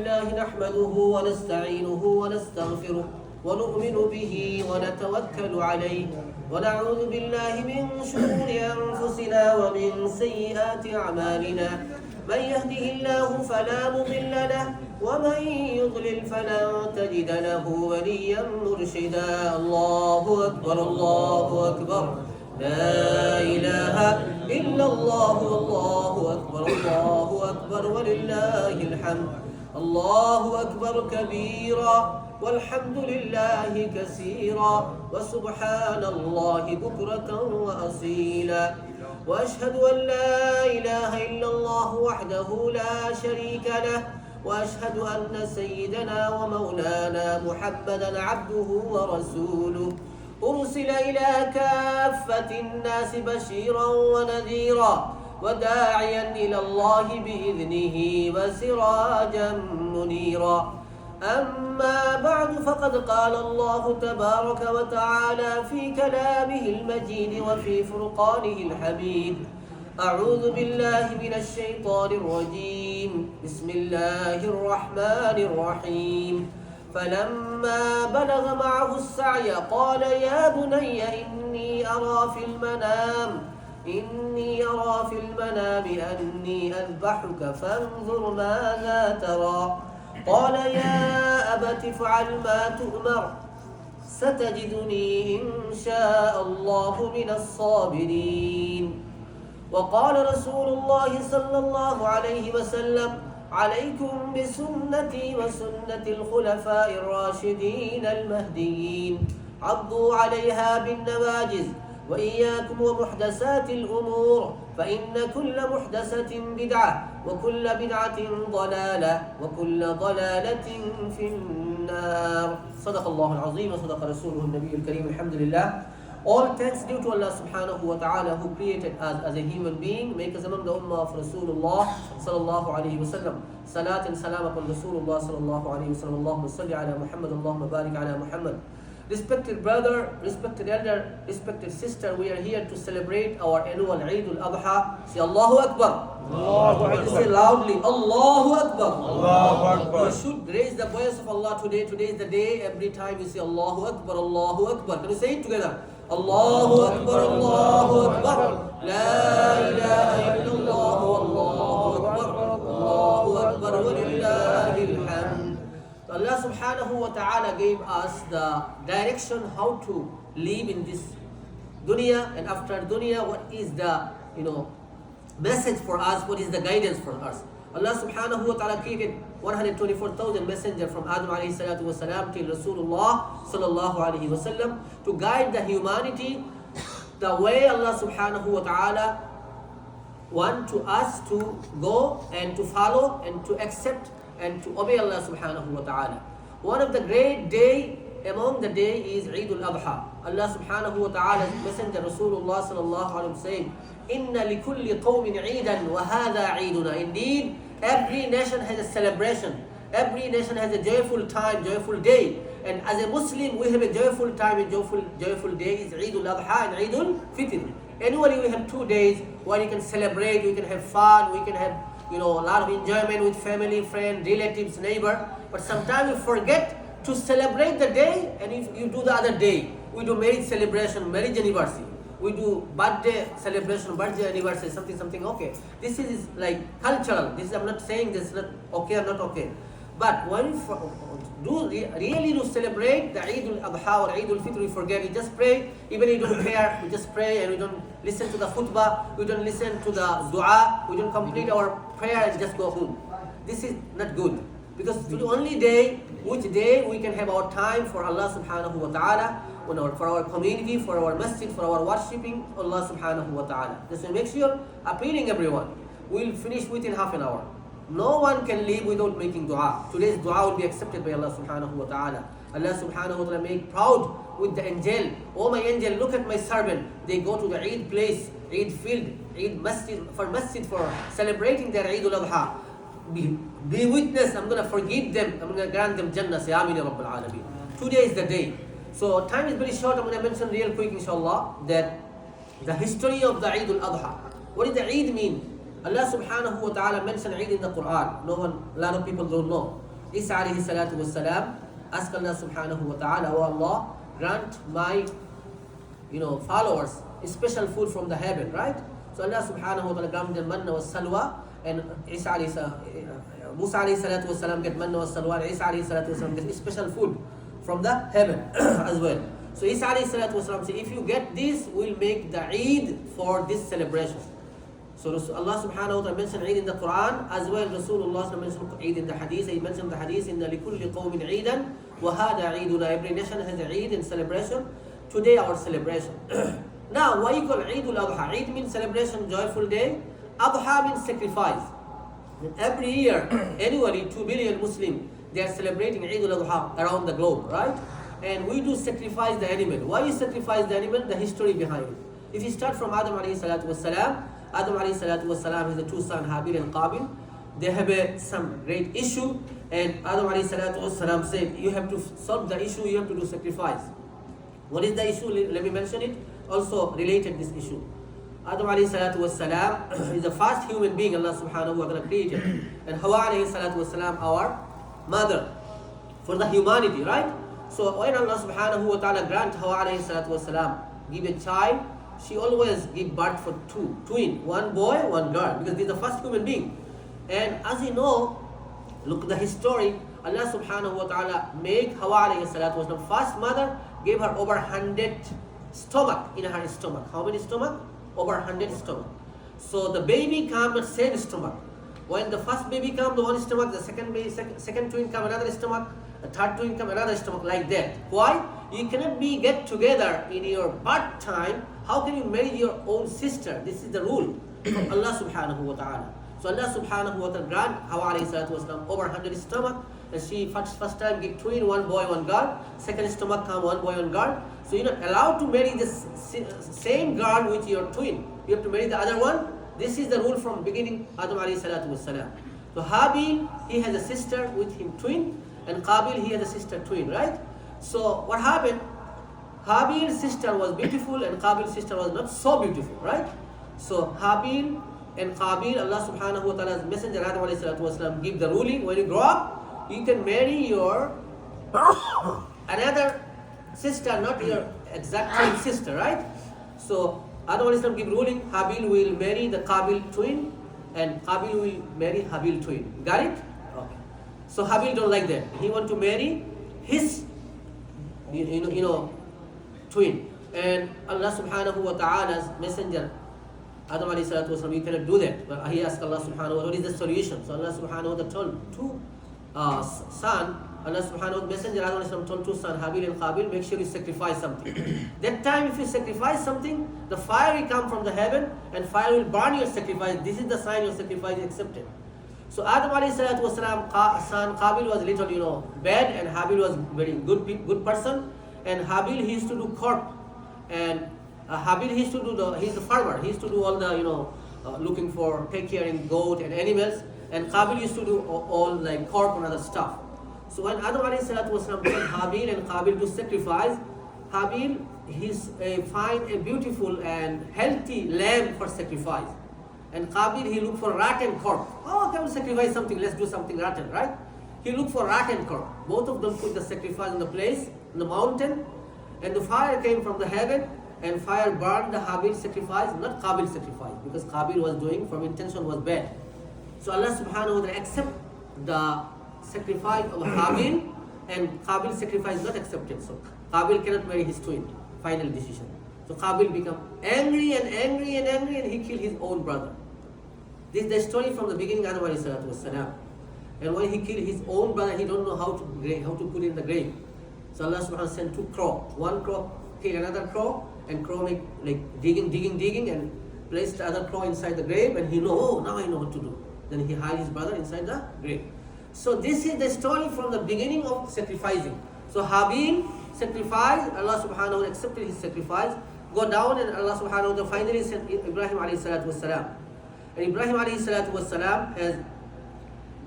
الله نحمده ونستعينه ونستغفره ونؤمن به ونتوكل عليه ونعوذ بالله من شرور أنفسنا ومن سيئات أعمالنا من يهده الله فلا مضل له ومن يضلل فلن تجد له وليا مرشدا. الله أكبر الله أكبر لا إله إلا الله الله أكبر الله أكبر ولله الحمد. الله أكبر كبيرا والحمد لله كثيرا وسبحان الله بكرة وأصيلا. وأشهد أن لا إله إلا الله وحده لا شريك له وأشهد أن سيدنا ومولانا محمدا عبده ورسوله أرسل إلى كافة الناس بشيرا ونذيرا وداعيا إلى الله بإذنه وسراجا منيرا. أما بعد فقد قال الله تبارك وتعالى في كلامه المجيد وفي فرقانه الحميد. أعوذ بالله من الشيطان الرجيم. بسم الله الرحمن الرحيم. فلما بلغ معه السعي قال يا بني إني أرى في المنام أني أذبحك فانظر ماذا ترى. قال يا أبت افعل ما تؤمر ستجدني إن شاء الله من الصابرين. وقال رسول الله صلى الله عليه وسلم عليكم بسنتي وسنة الخلفاء الراشدين المهديين عضوا عليها بالنواجذ وإياكم ومحدثات الأمور فإن كل محدثة بدعة وكل بدعة ضلالة وكل ضلالة في النار. صدق الله العظيم وصدق رسوله النبي الكريم. الحمد لله. All thanks due to Allah subhanahu wa ta'ala who created us as a human being, make us among the ummah of Rasulullah sallallahu alayhi wa sallam. Salat and salam upon Rasulullah sallallahu alayhi wa sallam. Allahumma salli ala Muhammad, Allahumma barik ala Muhammad. Respected brother, respected elder, respected sister, we are here to celebrate our annual EID-UL ADHA. Say Allahu Akbar. Allahu Akbar. Say loudly, Allahu Akbar. Allahu Akbar. You should raise the voice of Allah today. Today is the day. Every time you say Allahu Akbar, Allahu Akbar. Can you say it together? Allahu Akbar, Allahu Akbar. La ilaha illallah, Allahu Akbar. Allahu Akbar wa lillahil hamd. Allah subhanahu wa ta'ala gave us the direction how to live in this dunya, and after dunya what is the message for us, what is the guidance for us. Allah subhanahu wa ta'ala created 124,000 messengers from Adam alayhi salatu wa salam till Rasulullah sallallahu alayhi wa sallam to guide the humanity the way Allah subhanahu wa ta'ala want to us to go and to follow and to accept and to obey Allah subhanahu wa ta'ala. One of the great day among the day is EID-UL ADHA. Allah subhanahu wa ta'ala's messenger Rasulullah sallallahu alayhi wa saying, Inna likulli qawmin eidan wa hadha eiduna. Indeed, every nation has a celebration. Every nation has a joyful time, joyful day. And as a Muslim, we have a joyful time and joyful day is EID-UL ADHA and EID-UL Fitr. Annually, we have 2 days where you can celebrate, we can have fun, we can have a lot of enjoyment with family, friend, relatives, neighbor. But sometimes we forget to celebrate the day, and if you do the other day, we do marriage celebration, marriage anniversary. We do birthday celebration, birthday anniversary, something. Okay, this is like cultural. I'm not saying this is not okay or not okay. But when we really do celebrate the EID-UL ADHA or EID-UL Fitr, we forget. We just pray. Even if we don't prayer, we just pray and we don't listen to the khutbah. We don't listen to the dua. We don't complete our prayer and just go home. This is not good. Because the only day, which day we can have our time for Allah subhanahu wa ta'ala, for our community, for our masjid, for our worshipping Allah subhanahu wa ta'ala. Just make sure, appealing everyone, we'll finish within half an hour. No one can leave without making dua. Today's dua will be accepted by Allah subhanahu wa ta'ala. Allah subhanahu wa ta'ala make proud with the angel. Oh my angel, look at my servant. They go to the Eid place, Eid field, Eid masjid, for celebrating their EID-UL ADHA. Be witness, I'm going to forgive them. I'm going to grant them Jannah. Say Ameen ya Rabbil Alameen. Today is the day. So time is very short. I'm going to mention real quick inshallah that the history of the EID-UL ADHA. What does the Eid mean? Allah subhanahu wa ta'ala mentioned Eid in the Quran. A lot of people don't know. Isa alayhi salatu was salam asked Allah subhanahu wa ta'ala, "Oh Allah, grant my followers special food from the heaven," right? So Allah subhanahu wa ta'ala granted manna was salwa, and Musa alayhi salatu was salam get manna was salwa, and Isa alayhi salatu was salam get special food from the heaven as well. So Isa alayhi salatu was salam said, if you get this, we'll make the Eid for this celebration. So Allah subhanahu wa ta'ala mentioned Eid in the Quran as well. Rasulullah mentioned Eid in the Hadith. He mentioned the Hadith in the لِكُلِّ قَوْمٍ عِيدًا وَهَذَا عِيدُنَا. Every nation has an Eid in celebration. Today our celebration. Now, why you call EID-UL ADHA? Eid means celebration, joyful day. Adha means sacrifice. And every year, annually, 2 billion Muslims, they are celebrating EID-UL ADHA around the globe, right? And we do sacrifice the animal. Why you sacrifice the animal? The history behind it. If you start from Adam alayhi salatu was salam, Adam alayhi salatu was salam has the two sons, Habil and Qabil. They have some great issue, and Adam alayhi salatu was salam said, you have to solve the issue, you have to do sacrifice. What is the issue? Let me mention it. Also related this issue. Adam alayhi salatu was salam is the first human being Allah subhanahu wa ta'ala created. And Hawa alayhi salatu was salam, our mother for the humanity, right? So when Allah subhanahu wa ta'ala grant Hawa alayhi salatu was salam give a child, she always give birth for two twin, one boy, one girl, because this is the first human being. And as you know, look the history, Allah subhanahu wa ta'ala make Hawa alayhi salatu was salam first mother, gave her over 100 stomach in her stomach. How many stomach? Over 100 stomach. So the baby come the same stomach. When the first baby come the one stomach, the second twin come another stomach, the third twin come another stomach, like that. Why? You cannot be get together in your birth time. How can you marry your own sister? This is the rule from Allah subhanahu wa ta'ala. So Allah subhanahu wa ta'ala grant Hawa alayhi salatu wasalam over 100 stomach, and she first time give twin, one boy, one girl. Second stomach come one boy, one girl. So you're not allowed to marry the same girl with your twin. You have to marry the other one. This is the rule from beginning, Adam alayhi salatu wasalam. So Habil, he has a sister with him twin, and Qabil, he has a sister twin, right? So what happened? Habil's sister was beautiful and Qabil's sister was not so beautiful, right? So Habil and Qabil, Allah subhanahu wa ta'ala's messenger Adam alayhi salatu wasalam give the ruling, when you grow up, you can marry your another sister, not your exact twin sister, right? So Adam alayhi salam give ruling, Habil will marry the Qabil twin and Qabil will marry Habil twin. Got it? Okay. So Habil don't like that. He want to marry his twin. And Allah subhanahu wa ta'ala's messenger Adam alayhi salatu wasalam, you cannot do that. But he asked Allah subhanahu wa ta'ala, what is the solution? So Allah subhanahu wa ta'ala told two sons, Allah subhanahu wa ta'ala messenger Adam alayhi salam told two sons, Habil and Qabil, make sure you sacrifice something. That time if you sacrifice something, the fire will come from the heaven and fire will burn your sacrifice. This is the sign your sacrifice is accepted. So Adam alayhi salatu wasalam son Qabil was little bad, and Habil was very good person. And Habil, he used to do corp, and Habil, he used to do he's a farmer. He used to do all the looking for take care in goat and animals. And Qabil used to do all like corp and other stuff. So when Adam alayhi salatu wasalam told Habil and Qabil to sacrifice, Habil find a beautiful and healthy lamb for sacrifice, and Qabil he looked for rotten corp. Oh, can we sacrifice something? Let's do something rotten, right? He looked for rotten corp. Both of them put the sacrifice in the place, in the mountain, and the fire came from the heaven, and fire burned the Habil sacrifice, not Qabil sacrifice, because Qabil was doing from intention was bad. So Allah subhanahu wa ta'ala accept the sacrifice of Habil, and Qabil's sacrifice not accepted. So Qabil cannot marry his twin. Final decision. So Qabil become angry and angry and angry, and he killed his own brother. This is the story from the beginning, Adam alayhi salatu wassalam. And when he killed his own brother, he don't know how to put in the grave. So Allah subhanahu wa ta'ala sent two crows. One crow killed another crow, and crow make like digging, and placed the other crow inside the grave, and he know, oh, now I know what to do. Then he hide his brother inside the grave. So this is the story from the beginning of sacrificing. So Habil sacrificed, Allah subhanahu wa ta'ala accepted his sacrifice, go down, and Allah subhanahu wa ta'ala finally sent Ibrahim alayhi salatu wassalam. And Ibrahim alayhi salatu wassalam has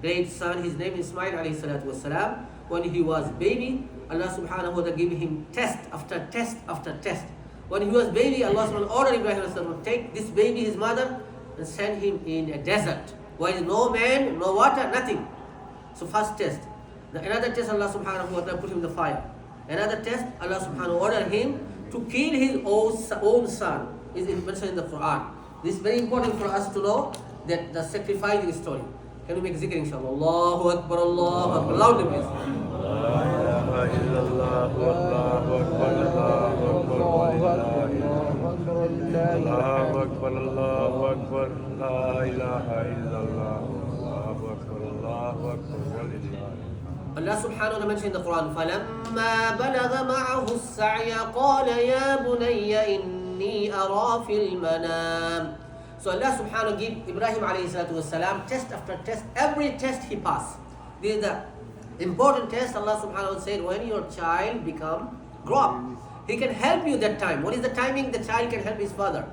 great son, his name is Ismail alayhi salatu wassalam. When he was baby, Allah subhanahu wa ta'ala gave him test after test after test. When he was baby, Allah subhanahu wa ta'ala ordered Ibrahim alayhi salatu, take this baby, his mother, and send him in a desert, where there is no man, no water, nothing. So first test. Another test, Allah subhanahu wa ta'ala put him in the fire. Another test, Allah subhanahu wa ta'ala ordered him to kill his own son. Is mentioned in the Quran. This is very important for us to know that the sacrificing story. Can we make zikr inshallah? Allahu Akbar, Allahu Akbar. Loudly please. Allahu Akbar, Allahu Akbar, la ilaha illallah. Allahu Akbar, Allahu Akbar, walillah. Allah subhanahu wa ta'ala mentioned in the Quran, فَلَمَّا بَلَغَ مَعَهُ السَّعْيَ قَالَ يَا بُنَيَّ إِنِّي أَرَى فِي الْمَنَامِ. So Allah subhanahu wa ta'ala gave Ibrahim alayhi salatu wasalam test after test. Every test he passed. This is the important test. Allah subhanahu wa ta'ala said, when your child grow up, he can help you that time. What is the timing the child can help his father?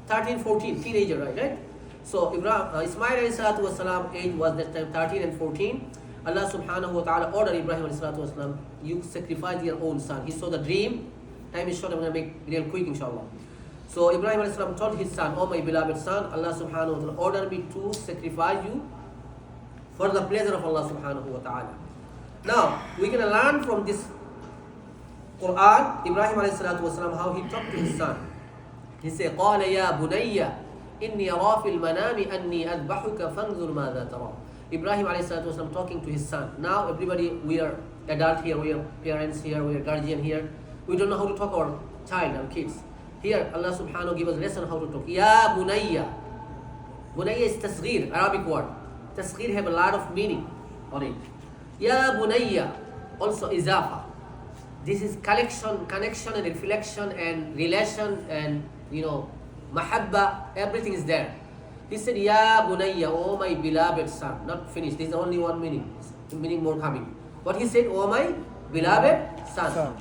13, 14, teenager, right? So Ismail alayhi salatu wasalam age was that time 13 and 14. Allah subhanahu wa ta'ala ordered Ibrahim alayhi salatu wasalam, you sacrifice your own son. He saw the dream. Time is short, I'm going to make it real quick inshallah. So Ibrahim alayhi salam told his son, oh my beloved son, Allah subhanahu wa ta'ala ordered me to sacrifice you for the pleasure of Allah subhanahu wa ta'ala. Now, we can learn from this Quran, Ibrahim alayhi salatu wasalam, how he talked to his son. He said, قَالَ يَا بُنَيَّ إِنِّي أَرَى فِي الْمَنَامِ أَنِّي أَذْبَحُكَ فَانْظُرْ مَاذَا تَرَى. Ibrahim alayhi salatu wasalam talking to his son. Now everybody, we are adult here, we are parents here, we are guardian here. We don't know how to talk our child, our kids. Here Allah subhanahu wa ta'ala give us lesson how to talk. Ya bunayya. Bunayya is tasghir, Arabic word. Tasghir have a lot of meaning on it. Ya bunayya, also izafa. This is connection and reflection and relation and mahabba, everything is there. He said, Ya bunayya, oh my beloved son. Not finished, this is only one meaning. Meaning more coming. What he said, oh my beloved son.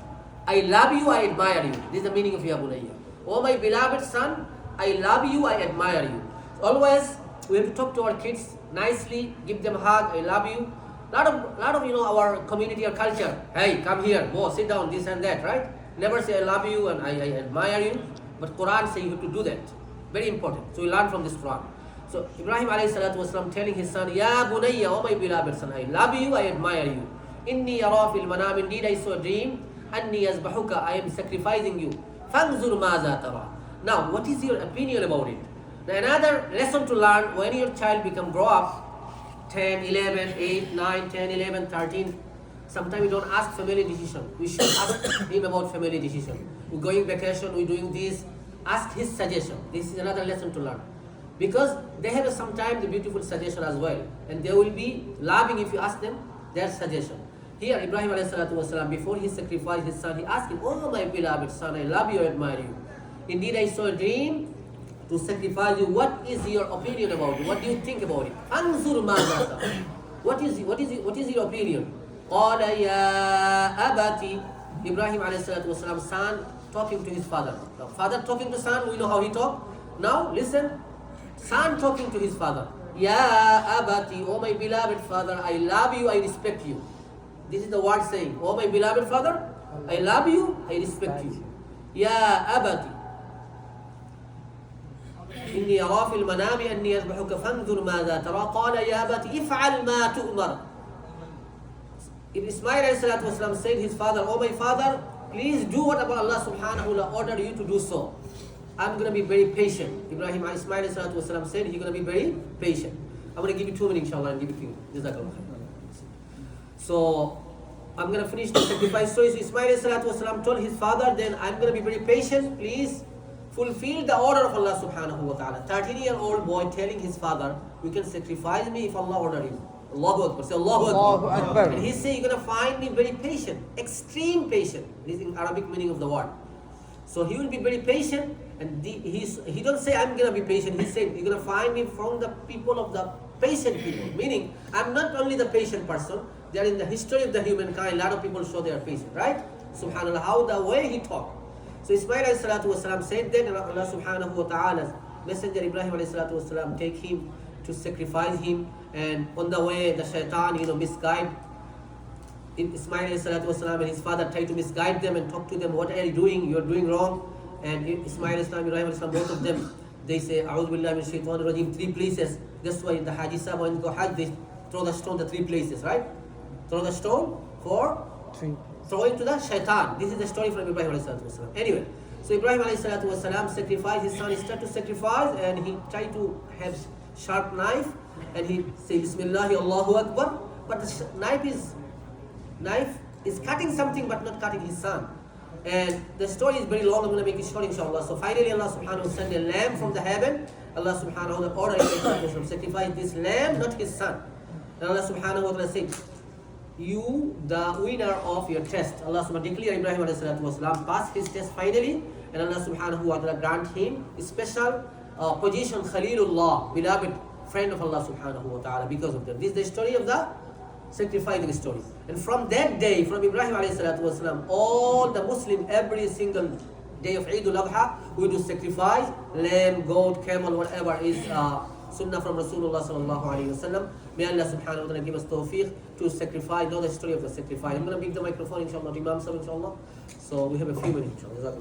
I love you, I admire you. This is the meaning of Ya bunayya. Oh my beloved son, I love you, I admire you. Always we have to talk to our kids nicely, give them a hug, I love you. Lot of our community or culture. Hey, come here, go sit down, this and that, right? Never say I love you and I admire you. But Quran says you have to do that. Very important. So we learn from this Quran. So Ibrahim alayhi salatu wasalam telling his son, Ya bunayya, oh my beloved son, I love you, I admire you. Inni ara fil manam, indeed I saw a dream. Anni azbahuka, I am sacrificing you. Fanzur maza tara. Now, what is your opinion about it? Now, another lesson to learn when your child grow up, 10, 11, 8, 9, 10, 11, 13. Sometimes we don't ask family decision. We should ask him about family decision. We're going vacation, we're doing this. Ask his suggestion. This is another lesson to learn. Because they have sometimes the beautiful suggestion as well. And they will be laughing if you ask them their suggestion. Here, Ibrahim alayhi salatu wasalam, before he sacrificed his son, he asked him, oh my beloved son, I love you, I admire you. Indeed, I saw a dream to sacrifice you. What is your opinion about it? What do you think about it? Anzur mazata. What is your opinion? Qala ya abati. Ibrahim alayhi salatu wasalam, son talking to his father. Now, father talking to son, we know how he talked. Now, listen. Son talking to his father. Ya abati, oh my beloved father, I love you, I respect you. This is the word saying, oh my beloved father, I love you, I respect you. Ya abati. إني أرى في المنام أني أذبحك فانظر ماذا ترى قال يا أبت افعل ما تؤمر. Ismail alayhi salatu wasalam said his father, oh my father, please do whatever Allah subhanahu wa ta'ala ordered you to do so. I'm going to be very patient. Ismail alayhi salatu wasalam said he's going to be very patient. I'm going to give you 2 minutes inshallah and give it to you. Jazakallah. So I'm going to finish the sacrifice story. So Ismail alayhi salatu wasalam told his father, then I'm going to be very patient. Please fulfill the order of Allah subhanahu wa ta'ala. 13-year-old boy telling his father, you can sacrifice me if Allah ordered you. Allahu Akbar. Say Allahu Akbar. And he said, you're going to find me very patient. Extreme patient. This is the Arabic meaning of the word. So he will be very patient. And he don't say, I'm going to be patient. He said, you're going to find me from the people of the patient people. Meaning, I'm not only the patient person. There in the history of the humankind, a lot of people show they are patient. Right? Subhanallah. How the way he talked. So Ismail alayhi salatu wasalam said that Allah subhanahu wa ta'ala's messenger Ibrahim alayhi salatu wasalam take him to sacrifice him, and on the way the shaitan misguide Ismail alayhi salatu wasalam and his father tried to misguide them and talk to them, what are you doing? You are doing wrong. And Ismail alayhi salam, Ibrahim alayhi salam, both of them, they say A'udhu billahi minash shaitanir rajim, 3 places. That's why in the Hajj when you go Hajj, they throw the stone the 3 places, right? Throw the stone for throwing to the shaitan. This is the story from Ibrahim alayhi salatu wasalam. Anyway, so Ibrahim alayhi salatu wasalam sacrificed his son. He started to sacrifice and he tried to have sharp knife and he said Bismillah Allahu Akbar. But the knife is cutting something but not cutting his son. And the story is very long. I'm going to make it short inshallah. So finally Allah subhanahu wa ta'ala sent a lamb from the heaven. Allah subhanahu wa ta'ala ordered Ibrahim to sacrifice this lamb, not his son. And Allah subhanahu wa ta'ala said, you, the winner of your test. Allah subhanahu wa ta'ala declared Ibrahim alayhi salatu wasalam passed his test finally. And Allah subhanahu wa ta'ala grant him a special position, Khalilullah, beloved friend of Allah subhanahu wa ta'ala, because of that. This is the story of the sacrificing story. And from that day, from Ibrahim alayhi salatu wasalam, all the Muslim every single day of EID-UL ADHA, we do sacrifice, lamb, goat, camel, whatever is sunnah from Rasulullah sallallahu alayhi wa sallam. May Allah subhanahu wa ta'ala give us tawfiq to sacrifice, know the story of the sacrifice. I'm going to bring the microphone inshallah to Imam Sahib inshallah. So we have a few minutes inshallah.